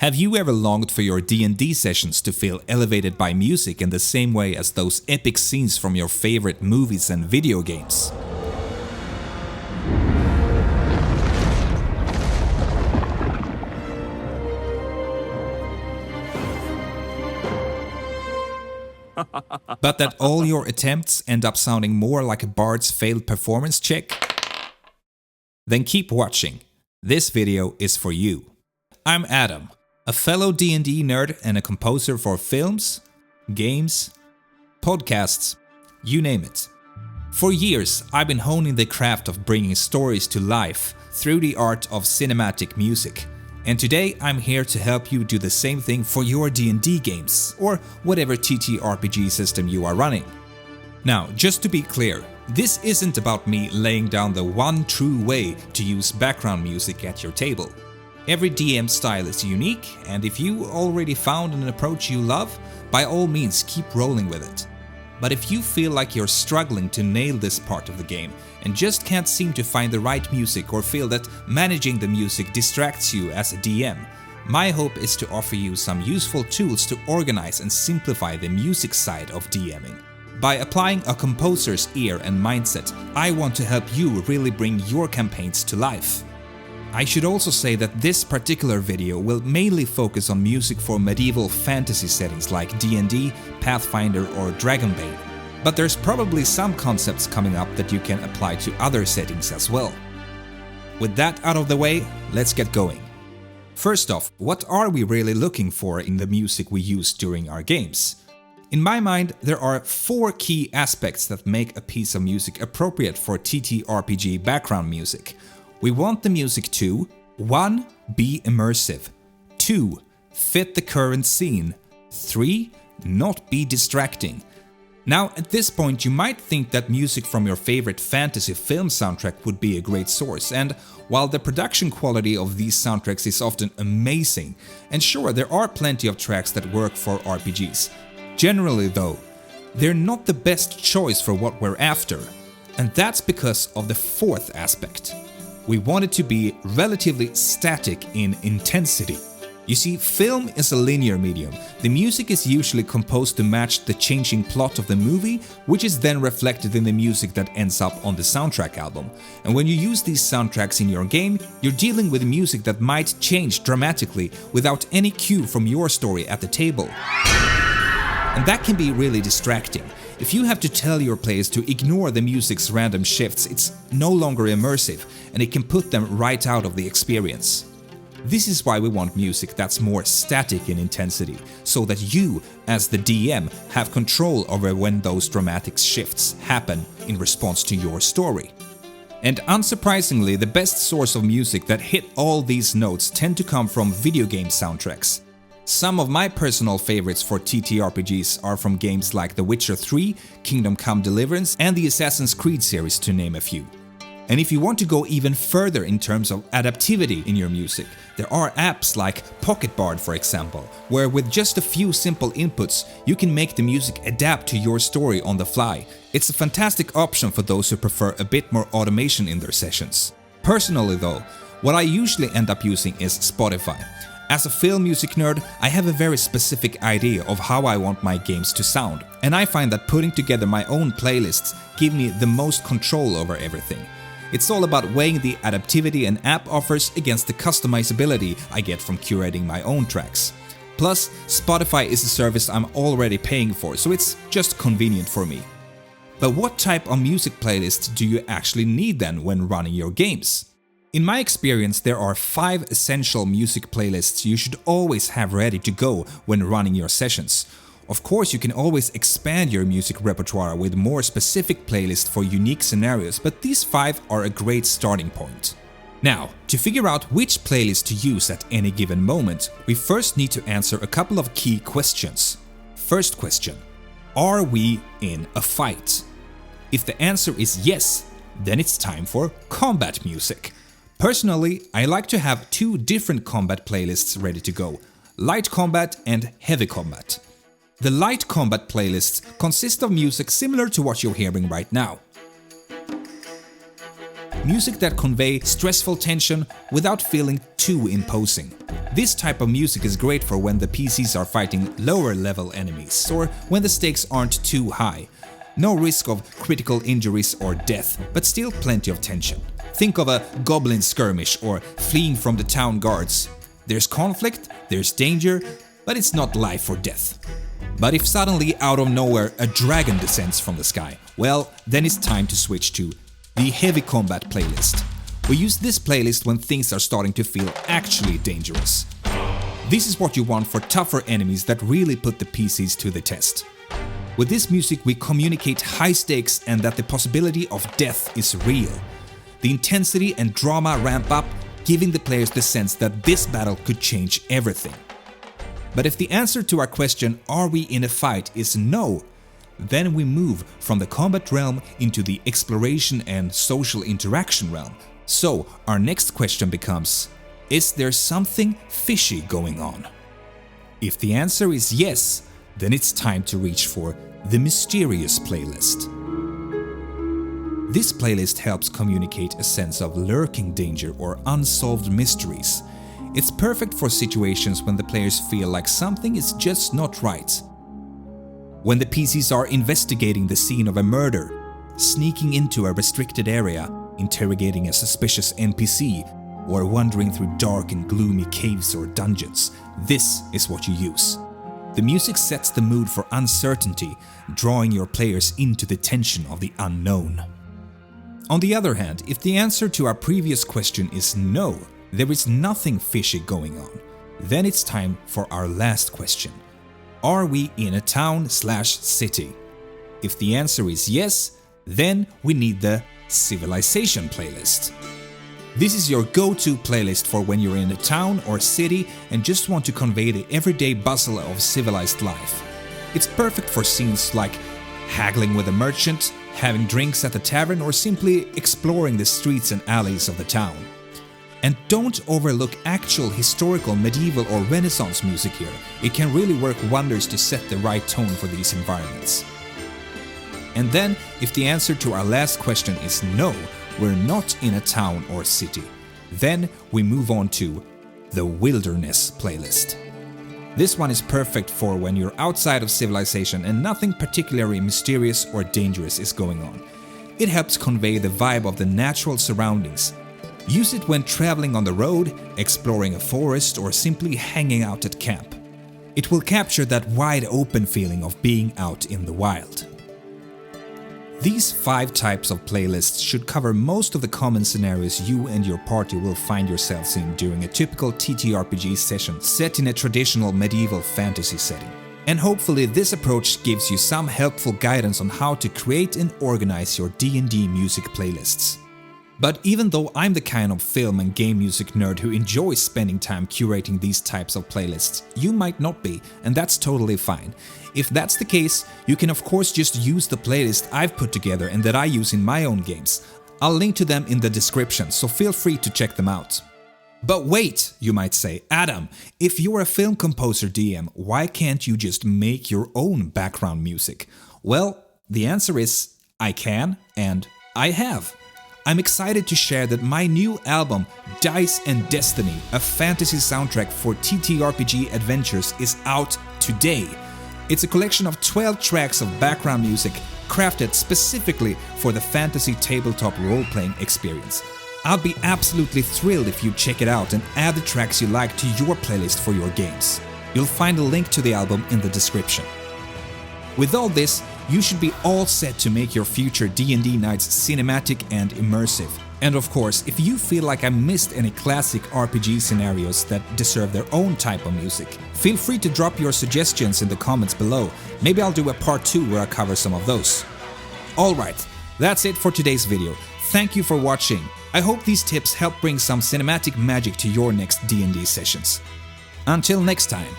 Have you ever longed for your D&D sessions to feel elevated by music in the same way as those epic scenes from your favorite movies and video games? But that all your attempts end up sounding more like a bard's failed performance check? Then keep watching. This video is for you. I'm Adam, a fellow D&D nerd and a composer for films, games, podcasts, you name it. For years, I've been honing the craft of bringing stories to life through the art of cinematic music. And today I'm here to help you do the same thing for your D&D games, or whatever TTRPG system you are running. Now, just to be clear, this isn't about me laying down the one true way to use background music at your table. Every DM style is unique, and if you already found an approach you love, by all means keep rolling with it. But if you feel like you're struggling to nail this part of the game and just can't seem to find the right music or feel that managing the music distracts you as a DM, my hope is to offer you some useful tools to organize and simplify the music side of DMing. By applying a composer's ear and mindset, I want to help you really bring your campaigns to life. I should also say that this particular video will mainly focus on music for medieval fantasy settings like D&D, Pathfinder or Dragonbane. But there's probably some concepts coming up that you can apply to other settings as well. With that out of the way, let's get going. First off, what are we really looking for in the music we use during our games? In my mind, there are 4 key aspects that make a piece of music appropriate for TTRPG background music. We want the music to 1. Be immersive, 2. Fit the current scene, 3. Not be distracting. Now, at this point, you might think that music from your favorite fantasy film soundtrack would be a great source, and while the production quality of these soundtracks is often amazing, and sure, there are plenty of tracks that work for RPGs, generally though, they're not the best choice for what we're after, and that's because of the 4th aspect. We want it to be relatively static in intensity. You see, film is a linear medium. The music is usually composed to match the changing plot of the movie, which is then reflected in the music that ends up on the soundtrack album. And when you use these soundtracks in your game, you're dealing with music that might change dramatically without any cue from your story at the table. And that can be really distracting. If you have to tell your players to ignore the music's random shifts, it's no longer immersive, and it can put them right out of the experience. This is why we want music that's more static in intensity, so that you, as the DM, have control over when those dramatic shifts happen in response to your story. And unsurprisingly, the best source of music that hit all these notes tend to come from video game soundtracks. Some of my personal favorites for TTRPGs are from games like The Witcher 3, Kingdom Come Deliverance, and the Assassin's Creed series, to name a few. And if you want to go even further in terms of adaptivity in your music, there are apps like Pocket Bard, for example, where with just a few simple inputs, you can make the music adapt to your story on the fly. It's a fantastic option for those who prefer a bit more automation in their sessions. Personally though, what I usually end up using is Spotify. As a film music nerd, I have a very specific idea of how I want my games to sound, and I find that putting together my own playlists give me the most control over everything. It's all about weighing the adaptivity an app offers against the customizability I get from curating my own tracks. Plus, Spotify is a service I'm already paying for, so it's just convenient for me. But what type of music playlist do you actually need then when running your games? In my experience, there are 5 essential music playlists you should always have ready to go when running your sessions. Of course, you can always expand your music repertoire with more specific playlists for unique scenarios, but these 5 are a great starting point. Now, to figure out which playlist to use at any given moment, we first need to answer a couple of key questions. First question: are we in a fight? If the answer is yes, then it's time for combat music. Personally, I like to have 2 different combat playlists ready to go: light combat and heavy combat. The light combat playlists consist of music similar to what you're hearing right now. music that convey stressful tension without feeling too imposing. This type of music is great for when the PCs are fighting lower level enemies or when the stakes aren't too high. No risk of critical injuries or death, but still plenty of tension. Think of a goblin skirmish or fleeing from the town guards. There's conflict, there's danger, but it's not life or death. But if suddenly out of nowhere a dragon descends from the sky, well, then it's time to switch to the heavy combat playlist. We use this playlist when things are starting to feel actually dangerous. This is what you want for tougher enemies that really put the PCs to the test. With this music we communicate high stakes and that the possibility of death is real. The intensity and drama ramp up, giving the players the sense that this battle could change everything. But if the answer to our question, are we in a fight, is no, then we move from the combat realm into the exploration and social interaction realm. So our next question becomes, is there something fishy going on? If the answer is yes, then it's time to reach for the mysterious playlist. This playlist helps communicate a sense of lurking danger or unsolved mysteries. It's perfect for situations when the players feel like something is just not right. When the PCs are investigating the scene of a murder, sneaking into a restricted area, interrogating a suspicious NPC, or wandering through dark and gloomy caves or dungeons, this is what you use. The music sets the mood for uncertainty, drawing your players into the tension of the unknown. On the other hand, if the answer to our previous question is no, there is nothing fishy going on, then it's time for our last question. Are we in a town/city? If the answer is yes, then we need the civilization playlist. This is your go-to playlist for when you're in a town or city and just want to convey the everyday bustle of civilized life. It's perfect for scenes like haggling with a merchant, having drinks at the tavern, or simply exploring the streets and alleys of the town. And don't overlook actual historical, medieval or Renaissance music here. It can really work wonders to set the right tone for these environments. And then, if the answer to our last question is no, we're not in a town or city, then we move on to the wilderness playlist. This one is perfect for when you're outside of civilization and nothing particularly mysterious or dangerous is going on. It helps convey the vibe of the natural surroundings. Use it when traveling on the road, exploring a forest, or simply hanging out at camp. It will capture that wide open feeling of being out in the wild. These 5 types of playlists should cover most of the common scenarios you and your party will find yourselves in during a typical TTRPG session set in a traditional medieval fantasy setting. And hopefully this approach gives you some helpful guidance on how to create and organize your D&D music playlists. But even though I'm the kind of film and game music nerd who enjoys spending time curating these types of playlists, you might not be, and that's totally fine. If that's the case, you can of course just use the playlist I've put together and that I use in my own games. I'll link to them in the description, so feel free to check them out. But wait, you might say, Adam, if you're a film composer DM, why can't you just make your own background music? Well, the answer is I can, and I have. I'm excited to share that my new album, Dice and Destiny, a fantasy soundtrack for TTRPG adventures, is out today. It's a collection of 12 tracks of background music crafted specifically for the fantasy tabletop role-playing experience. I'll be absolutely thrilled if you check it out and add the tracks you like to your playlist for your games. You'll find a link to the album in the description. With all this, you should be all set to make your future D&D nights cinematic and immersive. And of course, if you feel like I missed any classic RPG scenarios that deserve their own type of music, feel free to drop your suggestions in the comments below. Maybe I'll do a part 2 where I cover some of those. Alright, that's it for today's video. Thank you for watching. I hope these tips help bring some cinematic magic to your next D&D sessions. Until next time.